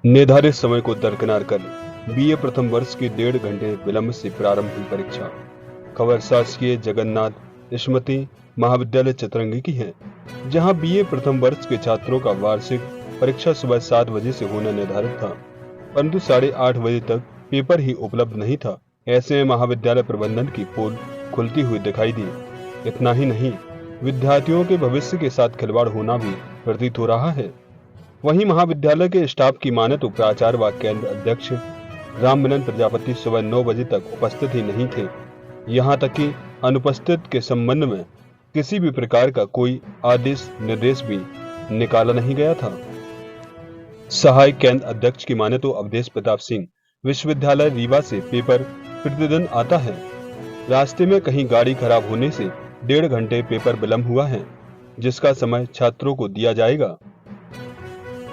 निर्धारित समय को दरकिनार कर बीए प्रथम वर्ष की 1.5 घंटे विलंब से प्रारंभ हुई परीक्षा। खबर शासकीय जगन्नाथ स्मृति महाविद्यालय चितरंगी की है, जहां बीए प्रथम वर्ष के छात्रों का वार्षिक परीक्षा सुबह 7 बजे से होना निर्धारित था, परंतु 8:30 बजे तक पेपर ही उपलब्ध नहीं था। ऐसे में महाविद्यालय प्रबंधन की पोल खुलती हुई दिखाई दी। इतना ही नहीं, विद्यार्थियों के भविष्य के साथ खिलवाड़ होना भी प्रतीत हो रहा है। वहीं महाविद्यालय के स्टाफ की माने तो प्राचार्य व केंद्र अध्यक्ष राम मिलन प्रजापति सुबह 9 बजे तक उपस्थित ही नहीं थे। यहां तक कि अनुपस्थित के संबंध में किसी भी प्रकार का कोई आदेश निर्देश भी निकाला नहीं गया था। सहायक केंद्र अध्यक्ष की माने तो अवधेश प्रताप सिंह विश्वविद्यालय रीवा से पेपर प्रतिदिन आता है। रास्ते में कहीं गाड़ी खराब होने से 1.5 घंटे पेपर विलंब हुआ है, जिसका समय छात्रों को दिया जाएगा।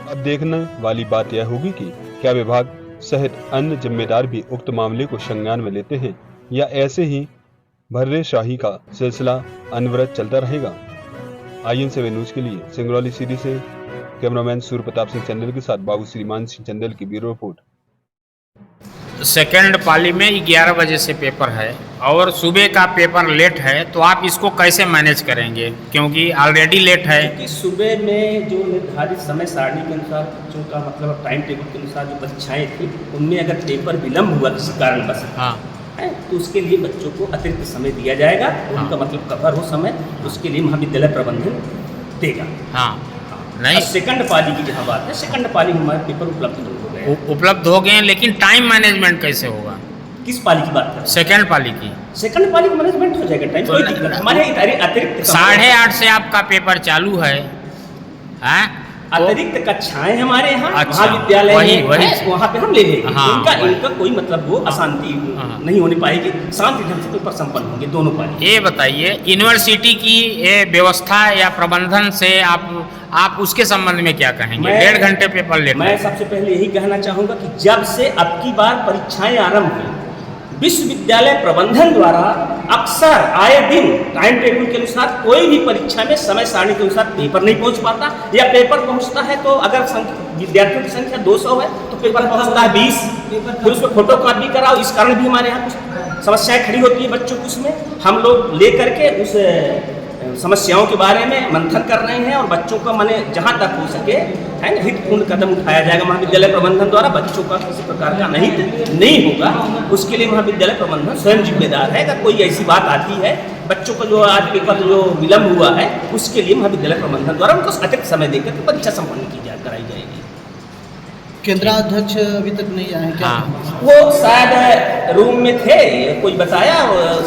अब देखने वाली बात यह होगी कि क्या विभाग सहित अन्य जिम्मेदार भी उक्त मामले को संज्ञान में लेते हैं या ऐसे ही भर्रेशाही का सिलसिला अनवरत चलता रहेगा। IN7 न्यूज के लिए सिंगरौली सीधी से कैमरामैन सूर्य प्रताप सिंह चंदेल के साथ बाबू श्रीमान सिंह चंदेल की ब्यूरो रिपोर्ट। सेकेंड पाली में 11 बजे से पेपर है और सुबह का पेपर लेट है, तो आप इसको कैसे मैनेज करेंगे, क्योंकि ऑलरेडी लेट है। कि सुबह में जो निर्धारित समय सारणी के अनुसार बच्चों का मतलब टाइम टेबल के अनुसार जो परीक्षाएं थी, उनमें अगर पेपर विलम्ब हुआ किसी कारणवश तो उसके लिए बच्चों को अतिरिक्त समय दिया जाएगा। उनका मतलब कवर हो समय, उसके लिए महाविद्यालय प्रबंधन देगा। नहीं, सेकंड पाली की जहाँ बात है, सेकंड पाली हमारे पेपर उपलब्ध हो गए, लेकिन टाइम मैनेजमेंट कैसे होगा? किस पाली की बात है? सेकंड पाली की। सेकंड पाली का मैनेजमेंट हो जाएगा टाइम, कोई दिक्कत हमारे अतिरिक्त 8:30 से आपका पेपर चालू है, अतिरिक्त कक्षाएं हमारे यहाँ महाविद्यालय वहाँ पे हम ले लेंगे। इनका कोई मतलब वो अशांति नहीं होने पाएगी, शांति ढंग से पेपर संपन्न होंगे दोनों पाली। ये बताइए, यूनिवर्सिटी की ये व्यवस्था या प्रबंधन से आप उसके संबंध में क्या कहेंगे? 1.5 घंटे पेपर लेते। मैं सबसे पहले यही कहना चाहूँगा कि जब से अब की बार परीक्षाएं आरंभ हुई, विश्वविद्यालय प्रबंधन द्वारा अक्सर आए दिन टाइम टेबल के अनुसार कोई भी परीक्षा में समय सारणी के अनुसार पेपर नहीं पहुंच पाता, या पेपर पहुंचता है तो अगर विद्यार्थियों की संख्या 200 है तो पेपर पहुंचता है 20, फिर उसको फोटो कॉपी कराओ। इस कारण भी हमारे यहाँ कुछ समस्याएं खड़ी होती है बच्चों को। उसमें हम लोग ले करके उस समस्याओं के बारे में मंथन कर रहे हैं और बच्चों का माने जहाँ तक हो सके है ना हितपूर्ण कदम उठाया जाएगा महाविद्यालय प्रबंधन द्वारा। बच्चों का किसी प्रकार का नहीं होगा, उसके लिए महाविद्यालय प्रबंधन स्वयं जिम्मेदार है। अगर कोई ऐसी बात आती है, बच्चों को जो आज पेपर जो विलम्ब हुआ है, उसके लिए महाविद्यालय प्रबंधन द्वारा उनको अतिरिक्त समय देकर परीक्षा संपन्न कराई जाएगी। केंद्राध्यक्ष अभी तक नहीं आए क्या? वो शायद रूम में थे, कोई बताया,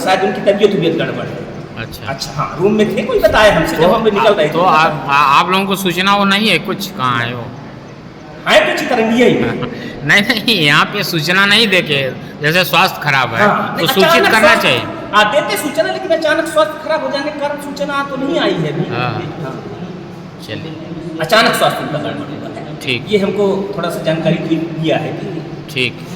शायद उनकी तबीयत गड़बड़ है। अच्छा, हाँ, रूम में थे, कोई बताया हमसे जब हम निकल रहे थे। तो आप लोगों को सूचना वो नहीं है कुछ? कहाँ है वो? है तो चितरंगी ही। नहीं, यहाँ पे सूचना नहीं देके, जैसे स्वास्थ्य खराब है तो सूचित करना चाहिए। देते सूचना, लेकिन अचानक स्वास्थ्य खराब हो जाने के कारण सूचना तो नहीं आई है अभी। चलिए, अचानक स्वास्थ्य उनका गड़बड़ हुआ है, ठीक, ये हमको थोड़ा सा जानकारी दिया है। ठीक।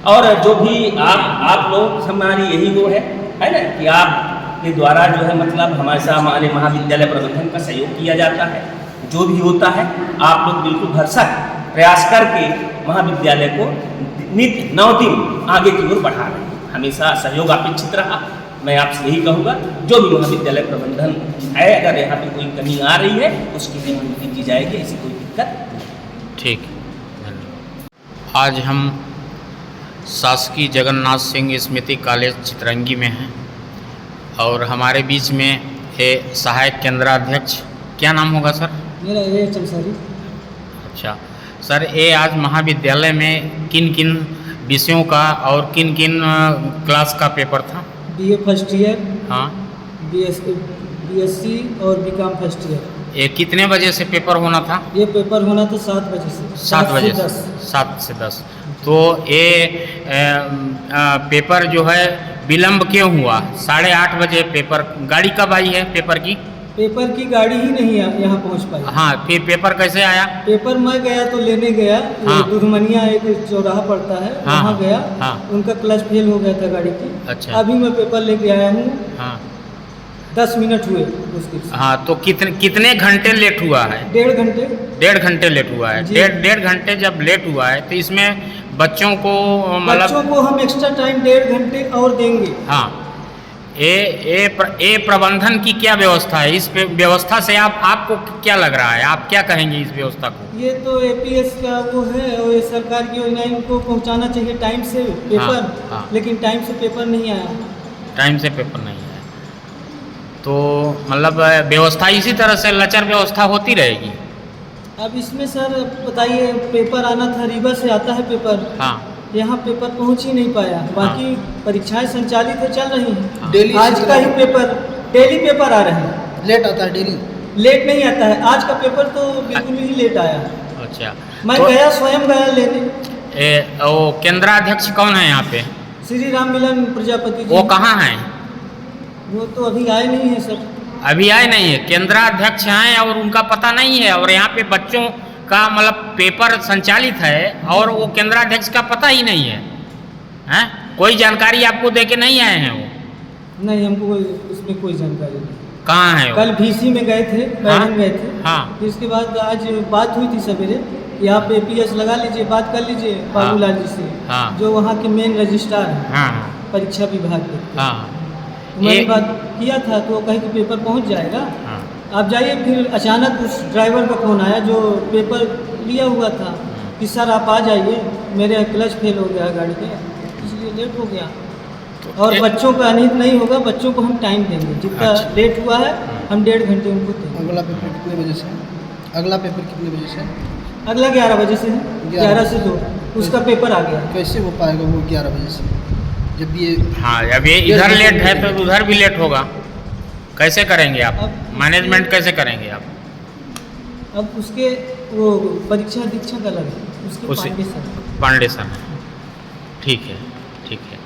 और जो भी आप लोग हमारी यही वो है ना कि आप के द्वारा जो है मतलब हमारे महाविद्यालय प्रबंधन का सहयोग किया जाता है। जो भी होता है आप लोग बिल्कुल भरसक प्रयास करके महाविद्यालय को नित्य 9 दिन आगे की ओर बढ़ा रहे हैं। हमेशा सहयोग अपेक्षित रहा। मैं आपसे यही कहूँगा, जो भी महाविद्यालय प्रबंधन है, अगर यहाँ पे कोई कमी आ रही है उसकी भी अनुमति दी जाएगी, ऐसी कोई दिक्कत नहीं। ठीक, आज हम शासकीय जगन्नाथ सिंह स्मृति कॉलेज चितरंगी में हैं और हमारे बीच में है सहायक केंद्राध्यक्ष। क्या नाम होगा सर? मेरा चमसारी। अच्छा सर, ये आज महाविद्यालय में किन किन विषयों का और किन किन क्लास का पेपर था? BA फर्स्ट ईयर, हाँ, BSc और BCom फर्स्ट ईयर। ये कितने बजे से पेपर होना था? ये पेपर होना था 7 बजे से। 7 बजे से 7 से 10। तो ये पेपर जो है विलम्ब क्यों हुआ? 8:30 बजे पेपर, गाड़ी कब आई है पेपर की? पेपर की गाड़ी ही नहीं यहाँ पहुँच पाई। हाँ, फिर पेपर कैसे आया? पेपर मैं गया तो लेने गया, दुधमनिया एक चौराहा पड़ता है, वहाँ गया, उनका क्लच फेल हो गया था गाड़ी की। अच्छा, अभी मैं पेपर लेके आया हूँ। 10 मिनट हुए मुश्किल से। हाँ, तो कितने घंटे लेट हुआ है? 1.5 घंटे। 1.5 घंटे लेट हुआ है। जी। 1.5 घंटे जब लेट हुआ है तो इसमें बच्चों को बच्चों को हम एक्स्ट्रा टाइम 1.5 घंटे और देंगे। हाँ, ये प्रबंधन की क्या व्यवस्था है? इस व्यवस्था से आपको क्या लग रहा है? आप क्या कहेंगे इस व्यवस्था को? ये तो एपीएस का वो है और ये सरकार की योजना, इनको पहुंचाना चाहिए टाइम से पेपर। हाँ। लेकिन टाइम से पेपर नहीं आया। टाइम से पेपर नहीं है तो मतलब व्यवस्था इसी तरह से लचर व्यवस्था होती रहेगी। अब इसमें सर बताइए, पेपर आना था, रीवा से आता है पेपर। हाँ, यहाँ पेपर पहुँच ही नहीं पाया। बाकी परीक्षाएं संचालित है, चल रही हैं। डेली आज का ही पेपर, डेली पेपर आ रहे हैं। लेट आता है डेली। लेट नहीं आता है, आज का पेपर तो बिल्कुल ही लेट आया। अच्छा। मैं तो गया, स्वयं गया लेने। वो केंद्राध्यक्ष कौन है यहाँ पे? श्री राम मिलन प्रजापति जी। वो कहाँ हैं? वो तो अभी आए नहीं है सर। अभी आए नहीं है। केंद्राध्यक्ष हैं और उनका पता नहीं है, और यहाँ पे बच्चों का मतलब पेपर संचालित है और वो केंद्राध्यक्ष का पता ही नहीं है। हैं? कोई जानकारी आपको दे के नहीं आए हैं वो? नहीं, हमको इसमें कोई जानकारी नहीं। कहाँ है वो? कल भीसी में गए थे, बैठन गए थे। हाँ। फिर इसके बाद आज बात हुई थी सवेरे कि आप एपीएस लगा लीजिए, बात कर लीजिए बाबूलाल जी से, हाँ। जो वहाँ के मेन रजिस्ट्रार हैं हाँ परीक्षा विभाग के। हाँ मैंने ये- बात किया था तो वो कहे कि पेपर पहुँच जाएगा, हाँ आप जाइए। फिर अचानक उस ड्राइवर का फ़ोन आया जो पेपर लिया हुआ था कि सर आप आ जाइए, मेरे क्लच फेल हो गया गाड़ी के, इसलिए लेट हो गया। और बच्चों का अनित नहीं होगा, बच्चों को हम टाइम देंगे। जितना अच्छा। लेट हुआ है हम 1.5 घंटे उनको देंगे। अगला पेपर कितने बजे से? अगला पेपर कितने बजे से? अगला 11 बजे से है, 11 से 2 उसका पेपर आ गया। कैसे हो पाएगा वो 11 बजे से, जब ये हाँ, अब ये इधर लेट है तो उधर भी लेट होगा। कैसे करेंगे आप? अब- मैनेजमेंट कैसे करेंगे आप? अब उसके वो परीक्षा अधीक्षक अलग है, उसके उसी पांडे सर। पांडे सर। ठीक है, ठीक है।